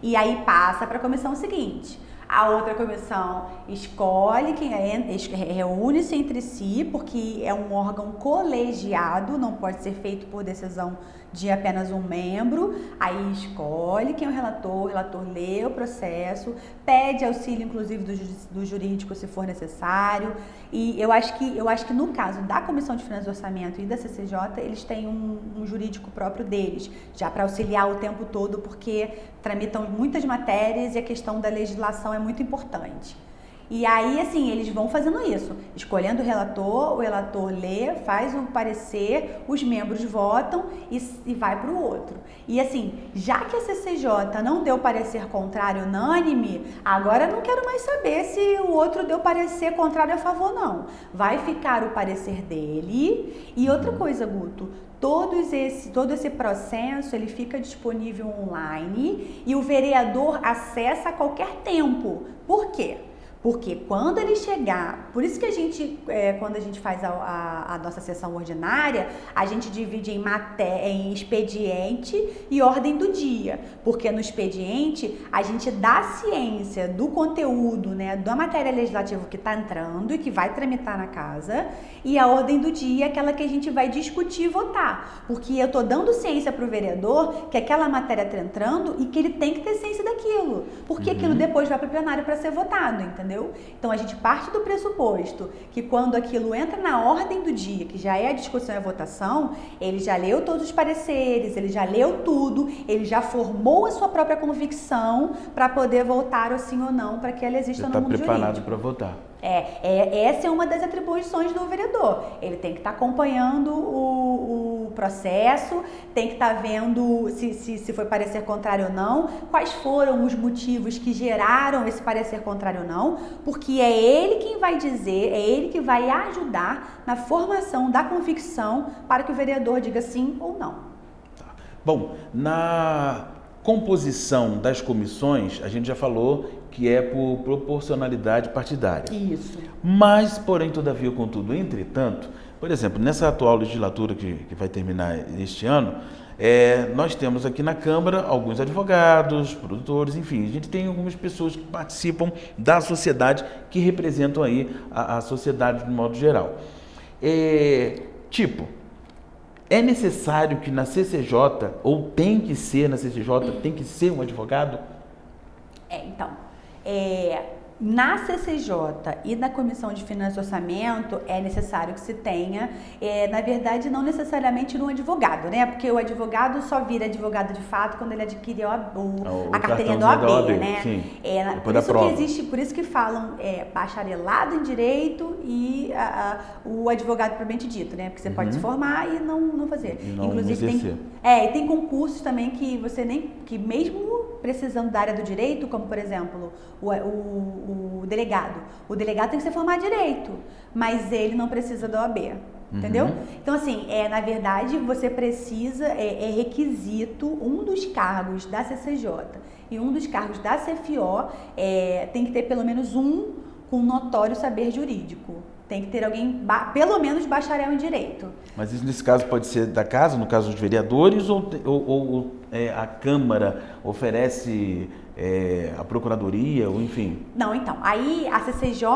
e aí passa para a comissão seguinte. A outra comissão escolhe quem reúne-se entre si, porque é um órgão colegiado, não pode ser feito por decisão de apenas um membro. Aí escolhe quem é o relator lê o processo, pede auxílio, inclusive, do jurídico, se for necessário. E eu acho que no caso da Comissão de Finanças e Orçamento e da CCJ, eles têm um jurídico próprio deles, já para auxiliar o tempo todo, porque tramitam muitas matérias e a questão da legislação é muito importante. E aí, assim, eles vão fazendo isso, escolhendo o relator lê, faz o parecer, os membros votam e vai para o outro. E assim, já que a CCJ não deu parecer contrário unânime, agora não quero mais saber se o outro deu parecer contrário a favor, não. Vai ficar o parecer dele. E outra coisa, Guto, todo esse processo ele fica disponível online e o vereador acessa a qualquer tempo. Por quê? Porque quando ele chegar, por isso que a gente, quando a gente faz a nossa sessão ordinária, a gente divide em expediente e ordem do dia. Porque no expediente, a gente dá ciência do conteúdo, né, da matéria legislativa que está entrando e que vai tramitar na casa, e a ordem do dia é aquela que a gente vai discutir e votar. Porque eu estou dando ciência para o vereador que aquela matéria está entrando e que ele tem que ter ciência daquilo. Porque aquilo depois vai para o plenário para ser votado, entendeu? Então a gente parte do pressuposto que quando aquilo entra na ordem do dia, que já é a discussão e a votação, ele já leu todos os pareceres, ele já leu tudo, ele já formou a sua própria convicção para poder votar ou sim ou não, para que ela exista no mundo jurídico. Está preparado para votar. Essa é uma das atribuições do vereador. Ele tem que estar acompanhando o processo, tem que estar vendo se foi parecer contrário ou não, quais foram os motivos que geraram esse parecer contrário ou não, porque é ele quem vai dizer, é ele que vai ajudar na formação da convicção para que o vereador diga sim ou não. Tá. Bom, na composição das comissões, a gente já falou que é por proporcionalidade partidária. Isso. Mas, porém, todavia, contudo, entretanto, por exemplo, nessa atual legislatura que vai terminar este ano, nós temos aqui na Câmara alguns advogados, produtores, enfim, a gente tem algumas pessoas que participam da sociedade, que representam aí a sociedade de modo geral. É necessário que na CCJ, ou tem que ser na CCJ, tem que ser um advogado? Na CCJ e na Comissão de Finanças e Orçamento é necessário que se tenha, na verdade, não necessariamente um advogado, né? Porque o advogado só vira advogado de fato quando ele adquire a carteirinha da OAB, né? Sim, Por isso que falam bacharelado em Direito e o advogado propriamente dito, né? Porque você pode se formar e não fazer. E não Inclusive tem concursos também que que mesmo precisando da área do direito, como por exemplo o delegado. O delegado tem que ser formado em direito, mas ele não precisa da OAB, entendeu? Então assim, na verdade você precisa, é requisito, um dos cargos da CCJ e um dos cargos da CFO tem que ter pelo menos um com notório saber jurídico. Tem que ter alguém, pelo menos bacharel em direito. Mas isso nesse caso pode ser da casa, no caso dos vereadores, ou a Câmara oferece a Procuradoria, ou enfim? Não, então, aí a CCJ,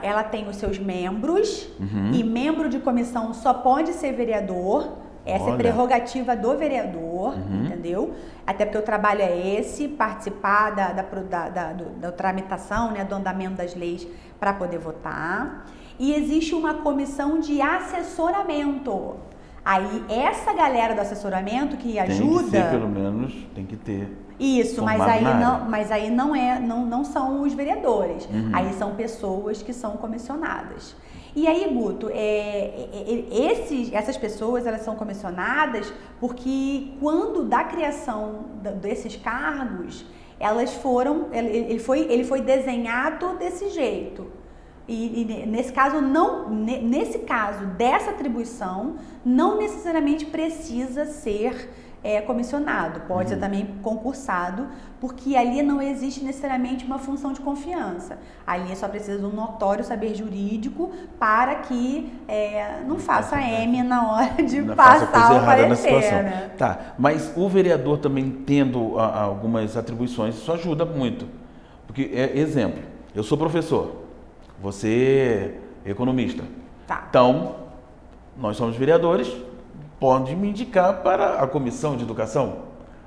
ela tem os seus membros, e membro de comissão só pode ser vereador. Essa é prerrogativa do vereador, entendeu? Até porque o trabalho é esse, participar da tramitação, né, do andamento das leis para poder votar. E existe uma comissão de assessoramento. Aí essa galera do assessoramento que ajuda... Tem que ser, pelo menos, tem que ter. Isso, mas aí não são os vereadores. Aí são pessoas que são comissionadas. E aí, Guto, essas pessoas, elas são comissionadas porque quando da criação desses cargos, ele foi desenhado desse jeito. E nesse caso dessa atribuição, não necessariamente precisa ser comissionado, pode ser também concursado, porque ali não existe necessariamente uma função de confiança. Ali só precisa de um notório saber jurídico para que não faça M na hora de passar o parecer. Né? Tá, mas o vereador também tendo algumas atribuições, isso ajuda muito. Porque, exemplo, eu sou professor, você é economista. Tá. Então, nós somos vereadores, pode me indicar para a Comissão de Educação,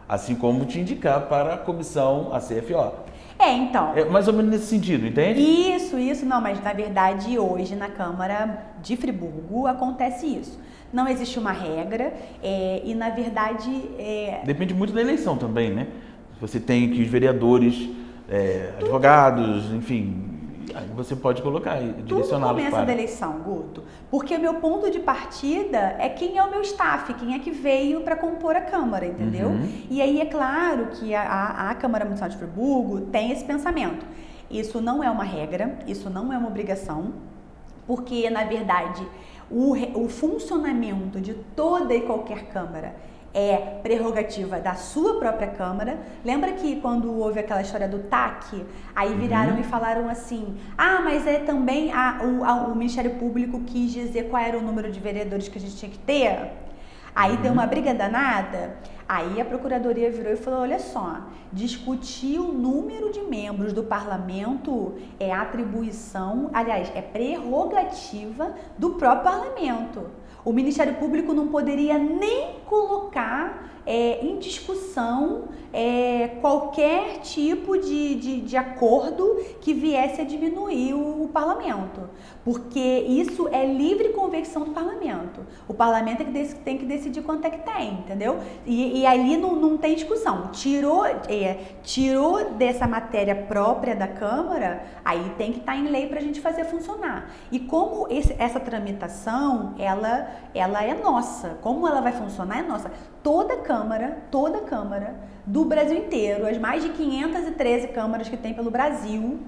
assim como te indicar para a Comissão, a CFO. Então. É mais ou menos nesse sentido, entende? Isso, não, mas na verdade hoje na Câmara de Friburgo acontece isso. Não existe uma regra e na verdade... Depende muito da eleição também, né? Você tem aqui os vereadores, advogados, enfim... Aí você pode colocar e direcioná-los Tudo começa da eleição, Guto, porque o meu ponto de partida é quem é o meu staff, quem é que veio para compor a Câmara, entendeu? E aí é claro que a Câmara Municipal de Friburgo tem esse pensamento. Isso não é uma regra, isso não é uma obrigação, porque na verdade o funcionamento de toda e qualquer Câmara é prerrogativa da sua própria Câmara. Lembra que quando houve aquela história do TAC, aí viraram e falaram assim, mas também o Ministério Público quis dizer qual era o número de vereadores que a gente tinha que ter? Aí deu uma briga danada, aí a Procuradoria virou e falou, olha só, discutir o número de membros do Parlamento é atribuição, aliás, é prerrogativa do próprio Parlamento. O Ministério Público não poderia nem colocar em discussão qualquer tipo de acordo que viesse a diminuir o parlamento, porque isso é livre conversão do parlamento. O parlamento é que tem que decidir quanto é que tem, entendeu? E ali não tem discussão. Tirou dessa matéria própria da Câmara, aí tem que estar em lei para a gente fazer funcionar. E como essa tramitação, ela é nossa. Como ela vai funcionar é nossa. Toda Câmara do Brasil inteiro, as mais de 513 câmaras que tem pelo Brasil,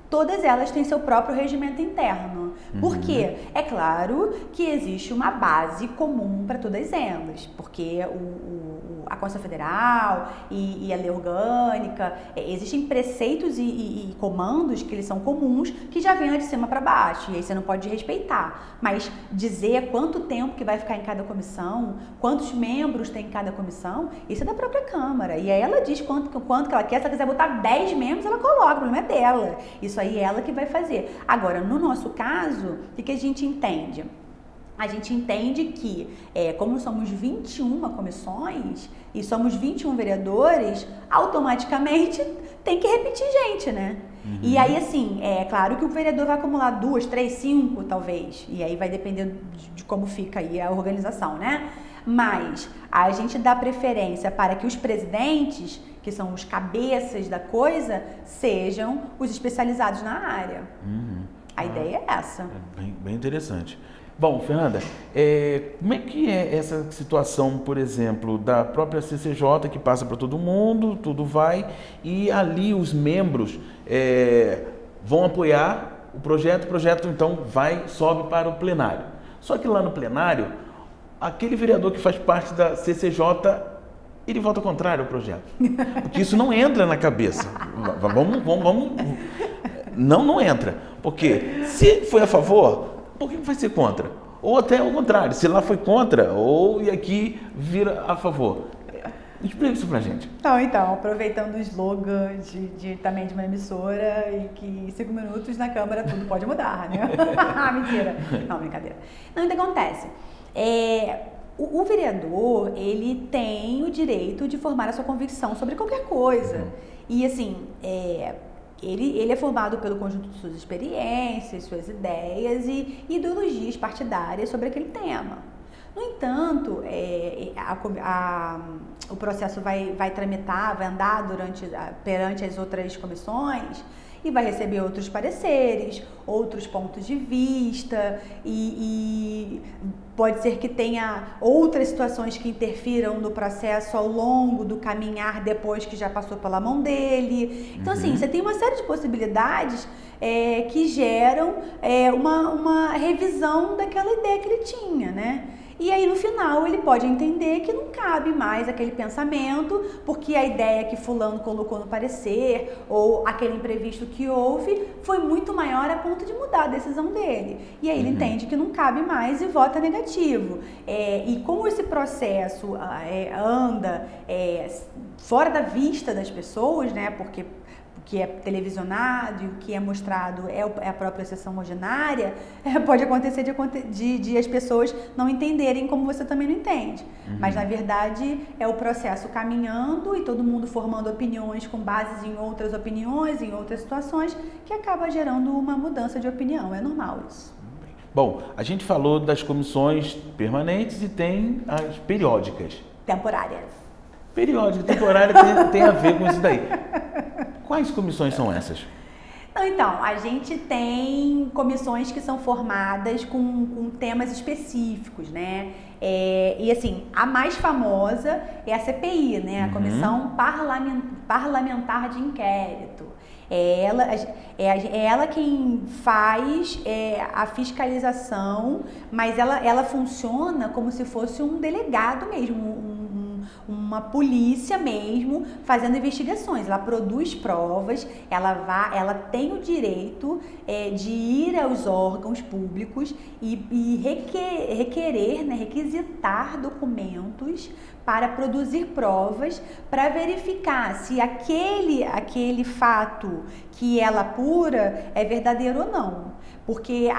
todas elas têm seu próprio regimento interno. Por quê? É claro que existe uma base comum para todas elas, porque a Constituição Federal e a Lei Orgânica, existem preceitos e comandos que eles são comuns, que já vêm de cima para baixo, e aí você não pode respeitar. Mas dizer quanto tempo que vai ficar em cada comissão, quantos membros tem em cada comissão, isso é da própria Câmara. E aí ela diz quanto que ela quer, se ela quiser botar 10 membros, ela coloca, o problema é dela. Isso aí é ela que vai fazer. Agora, no nosso caso, o que a gente entende? A gente entende que, como somos 21 comissões e somos 21 vereadores, automaticamente tem que repetir gente, né? E aí, assim, é claro que o vereador vai acumular 2, 3, 5, talvez. E aí vai depender de como fica aí a organização, né? Mas a gente dá preferência para que os presidentes, que são os cabeças da coisa, sejam os especializados na área. A ideia é essa. Bem interessante. Bom, Fernanda, como é que é essa situação, por exemplo, da própria CCJ, que passa para todo mundo, tudo vai, e ali os membros vão apoiar o projeto então sobe para o plenário. Só que lá no plenário, aquele vereador que faz parte da CCJ, ele vota contrário ao projeto. Porque isso não entra na cabeça. Vamos não entra. Porque se foi a favor, por que vai ser contra? Ou até ao contrário, se lá foi contra, ou e aqui vira a favor. Explica isso pra gente. Então, aproveitando o slogan também de uma emissora e que em 5 minutos na Câmara tudo pode mudar, né? Mentira. Não, brincadeira. Não, o que acontece? O vereador, ele tem o direito de formar a sua convicção sobre qualquer coisa. E assim, ele é formado pelo conjunto de suas experiências, suas ideias e ideologias partidárias sobre aquele tema. No entanto, o processo vai tramitar, vai andar perante as outras comissões e vai receber outros pareceres, outros pontos de vista e pode ser que tenha outras situações que interfiram no processo ao longo do caminhar depois que já passou pela mão dele. Então, assim, você tem uma série de possibilidades que geram uma revisão daquela ideia que ele tinha, né? E aí, no final, ele pode entender que não cabe mais aquele pensamento, porque a ideia que fulano colocou no parecer, ou aquele imprevisto que houve, foi muito maior a ponto de mudar a decisão dele. E aí ele entende que não cabe mais e vota negativo. E como esse processo anda fora da vista das pessoas, né, porque o que é televisionado e o que é mostrado é a própria sessão ordinária, pode acontecer de as pessoas não entenderem como você também não entende. Mas, na verdade, é o processo caminhando e todo mundo formando opiniões com base em outras opiniões, em outras situações, que acaba gerando uma mudança de opinião. É normal isso. Bom, a gente falou das comissões permanentes e tem as periódicas. Temporárias. Periódica, temporária tem a ver com isso daí. Quais comissões são essas? Então, a gente tem comissões que são formadas com temas específicos, né? E assim, a mais famosa é a CPI, né? A Comissão Parlamentar de Inquérito. É ela quem faz a fiscalização, mas ela funciona como se fosse um delegado mesmo, uma polícia mesmo, fazendo investigações. Ela produz provas, ela tem o direito de ir aos órgãos públicos e requerer, né, requisitar documentos para produzir provas, para verificar se aquele fato que ela apura é verdadeiro ou não. Porque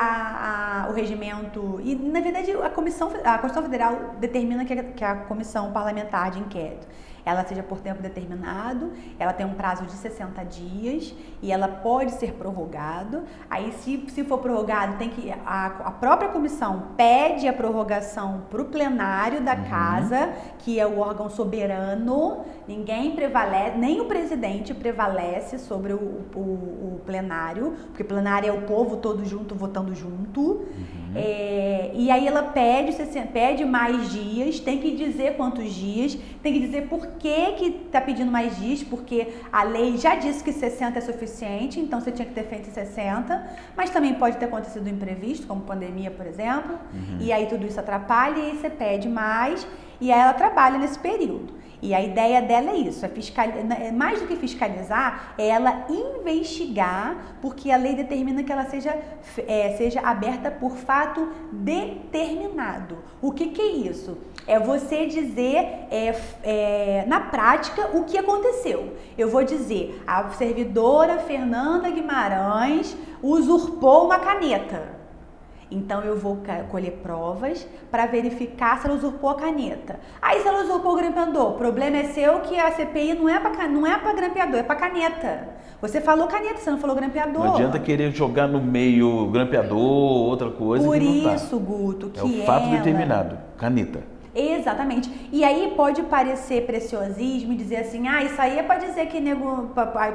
o regimento, e na verdade a Constituição Federal determina que a Comissão Parlamentar de Inquérito, ela seja por tempo determinado, ela tem um prazo de 60 dias e ela pode ser prorrogado. Aí se for prorrogado, a própria comissão pede a prorrogação para o plenário da casa, que é o órgão soberano. Ninguém prevalece, nem o presidente prevalece sobre o plenário, porque o plenário é o povo todo junto, votando junto. E aí ela pede mais dias, tem que dizer quantos dias, tem que dizer por que está pedindo mais dias, porque a lei já disse que 60 é suficiente, então você tinha que ter feito 60, mas também pode ter acontecido um imprevisto, como pandemia, por exemplo, e aí tudo isso atrapalha e aí você pede mais, e aí ela trabalha nesse período. E a ideia dela é isso, mais do que fiscalizar, é ela investigar, porque a lei determina que ela seja aberta por fato determinado. O que é isso? É você dizer na prática o que aconteceu. Eu vou dizer, a servidora Fernanda Guimarães usurpou uma caneta. Então, eu vou colher provas para verificar se ela usurpou a caneta. Aí, se ela usurpou o grampeador, o problema é seu que a CPI não é para grampeador, é para caneta. Você falou caneta, você não falou grampeador. Não adianta querer jogar no meio grampeador, outra coisa. Por que não tá. isso, Guto, que é o fato determinado, caneta. Exatamente. E aí pode parecer preciosismo e dizer assim, isso aí é para dizer que nego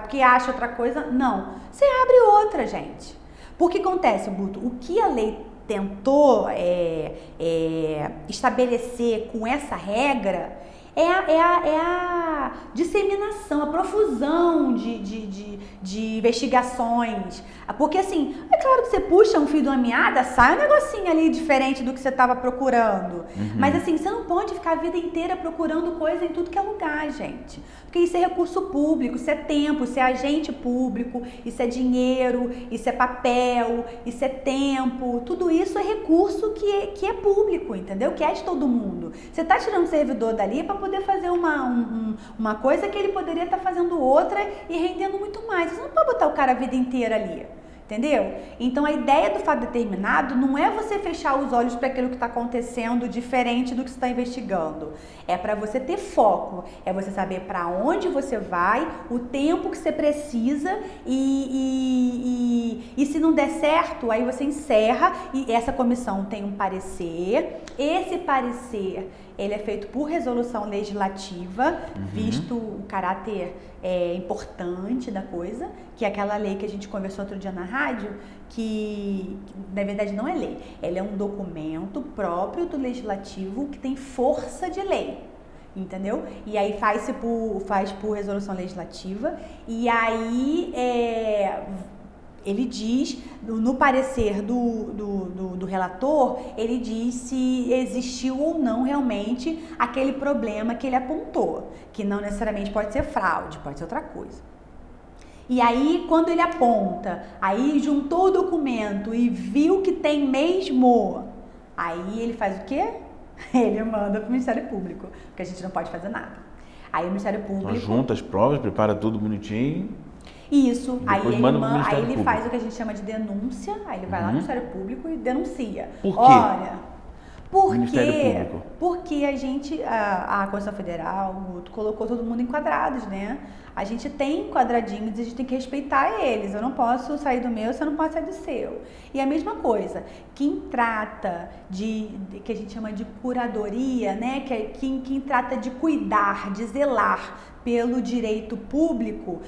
que acha outra coisa. Não. Você abre outra, gente. Porque acontece, Guto, o que a lei tentou estabelecer com essa regra é a disseminação, a profusão de investigações. Porque assim, é claro que você puxa um fio de uma meada, sai um negocinho ali diferente do que você estava procurando. Mas assim, você não pode ficar a vida inteira procurando coisa em tudo que é lugar, gente. Porque isso é recurso público, isso é tempo, isso é agente público, isso é dinheiro, isso é papel, isso é tempo. Tudo isso é recurso que é público, entendeu? Que é de todo mundo. Você está tirando o servidor dali para poder fazer uma coisa que ele poderia estar fazendo outra e rendendo muito mais. Você não pode botar o cara a vida inteira ali. Entendeu? Então a ideia do fato determinado não é você fechar os olhos para aquilo que está acontecendo diferente do que você está investigando. É para você ter foco, é você saber para onde você vai, o tempo que você precisa e se não der certo, aí você encerra e essa comissão tem um parecer. Esse parecer, ele é feito por resolução legislativa, visto o caráter importante da coisa, que é aquela lei que a gente conversou outro dia na rádio, que na verdade não é lei, ela é um documento próprio do legislativo que tem força de lei, entendeu? E aí faz por resolução legislativa, e aí ele diz, no parecer do relator, ele diz se existiu ou não realmente aquele problema que ele apontou, que não necessariamente pode ser fraude, pode ser outra coisa. E aí, quando ele aponta, aí juntou o documento e viu que tem mesmo, aí ele faz o quê? Ele manda para o Ministério Público, porque a gente não pode fazer nada. Aí o Ministério Público... Então, junta as provas, prepara tudo bonitinho... Isso, aí ele faz Público. o que a gente chama de denúncia, aí ele vai lá no Ministério Público e denuncia. Por quê? Olha, porque a Constituição Federal colocou todo mundo enquadrados, né? A gente tem quadradinhos e a gente tem que respeitar eles. Eu não posso sair do meu, você não pode sair do seu. E a mesma coisa, quem trata que a gente chama de curadoria, né? Que é quem trata de cuidar, de zelar pelo direito público,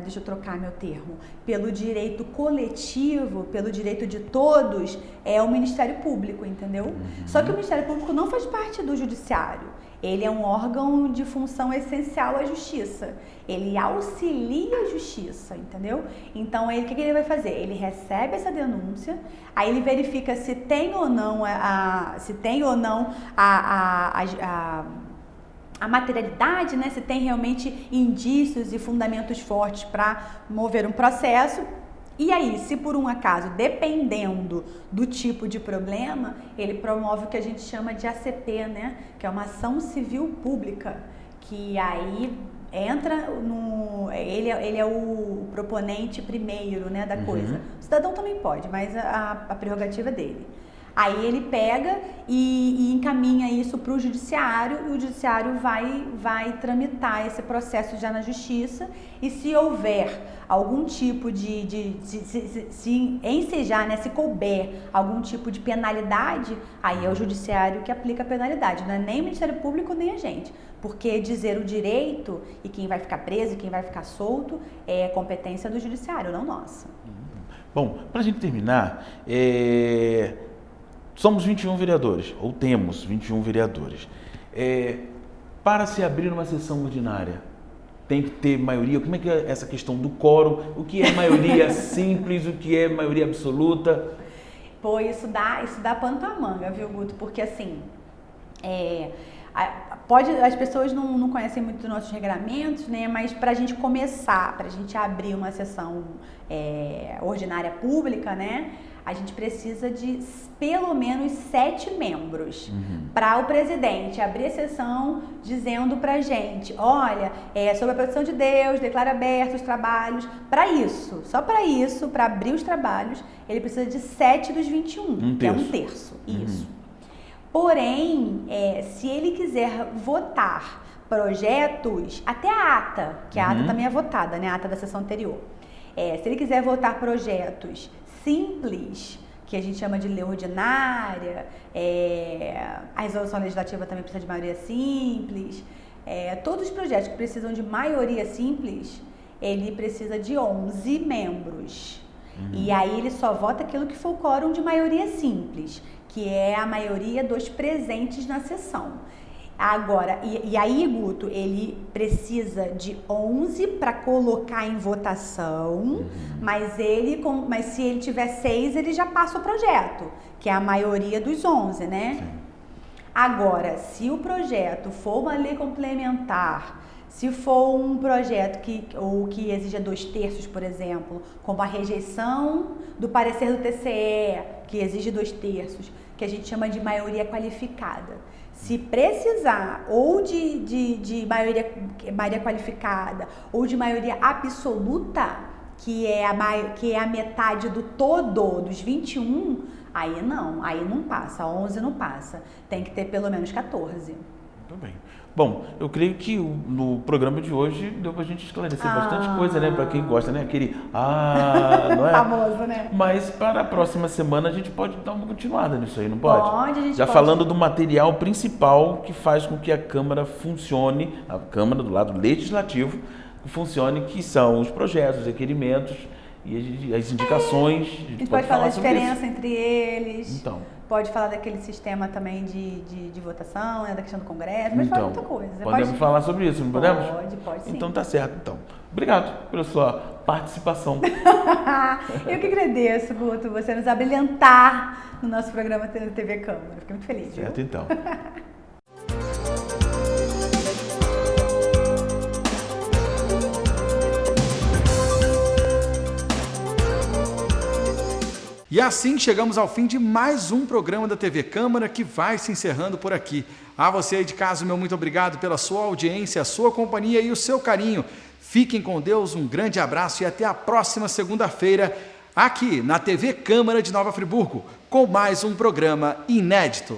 deixa eu trocar meu termo, pelo direito coletivo, pelo direito de todos, é o Ministério Público, entendeu? Só que o Ministério Público não faz parte do Judiciário. Ele é um órgão de função essencial à Justiça. Ele auxilia a Justiça, entendeu? Então, o que ele vai fazer? Ele recebe essa denúncia, aí ele verifica se tem ou não a materialidade, né? Se tem realmente indícios e fundamentos fortes para mover um processo. E aí, se por um acaso, dependendo do tipo de problema, ele promove o que a gente chama de ACP, né? Que é uma ação civil pública, que aí entra ele é o proponente primeiro, né, da coisa. O cidadão também pode, mas a prerrogativa é dele. Aí ele pega e encaminha isso para o judiciário, e o judiciário vai tramitar esse processo já na justiça, e se houver algum tipo se ensejar, né, se couber algum tipo de penalidade, aí é o judiciário que aplica a penalidade, não é nem o Ministério Público nem a gente, porque dizer o direito e quem vai ficar preso e quem vai ficar solto é competência do judiciário, não nossa. Bom, para a gente terminar, somos 21 vereadores, ou temos 21 vereadores. Para se abrir uma sessão ordinária, tem que ter maioria? Como é que é essa questão do quórum? O que é maioria simples, o que é maioria absoluta? Pô, isso dá pano pra manga, viu, Guto? Porque assim, as pessoas não conhecem muito dos nossos regulamentos, né? Mas para a gente começar, para a gente abrir uma sessão ordinária pública, né? A gente precisa de pelo menos 7 membros para o presidente abrir a sessão dizendo pra gente, olha, sobre a proteção de Deus, declara abertos os trabalhos. Para isso, só para isso, para abrir os trabalhos, ele precisa de 7 dos 21, que é um terço. Isso. Porém, se ele quiser votar projetos, até a ata, que a ata também é votada, né? A ata da sessão anterior. Se ele quiser votar projetos simples, que a gente chama de lei ordinária, a resolução legislativa também precisa de maioria simples, todos os projetos que precisam de maioria simples, ele precisa de 11 membros. E aí ele só vota aquilo que for o quórum de maioria simples, que é a maioria dos presentes na sessão. Agora, e aí, Guto, ele precisa de 11 para colocar em votação, mas se ele tiver 6, ele já passa o projeto, que é a maioria dos 11, né? Sim. Agora, se o projeto for uma lei complementar, se for um projeto que exija 2/3, por exemplo, como a rejeição do parecer do TCE, que exige 2/3, que a gente chama de maioria qualificada. Se precisar ou de maioria qualificada ou de maioria absoluta, que é a metade do todo, dos 21, aí não passa, 11 não passa. Tem que ter pelo menos 14. Muito bem. Bom, eu creio que no programa de hoje deu pra gente esclarecer bastante coisa, né? Para quem gosta, né? Aquele não é? Famoso, né? Mas para a próxima semana a gente pode dar uma continuada nisso aí, não pode? Pode, a gente Já pode. falando do material principal que faz com que a Câmara funcione, a Câmara do lado legislativo, funcione, que são os projetos, os requerimentos e as indicações. A gente pode falar da sobre isso. diferença entre eles. Então. Pode falar daquele sistema também de votação, né, da questão do Congresso, mas Então, pode muita coisa. podemos falar sobre isso, não podemos? Pode sim. Então tá certo, então. Obrigado pela sua participação. Eu que agradeço, Guto, você nos abrilhantar no nosso programa TV Câmara. Fiquei muito feliz. Certo, viu? então. E assim chegamos ao fim de mais um programa da TV Câmara, que vai se encerrando por aqui. A você aí de casa, meu muito obrigado pela sua audiência, a sua companhia e o seu carinho. Fiquem com Deus, um grande abraço e até a próxima segunda-feira, aqui na TV Câmara de Nova Friburgo, com mais um programa inédito.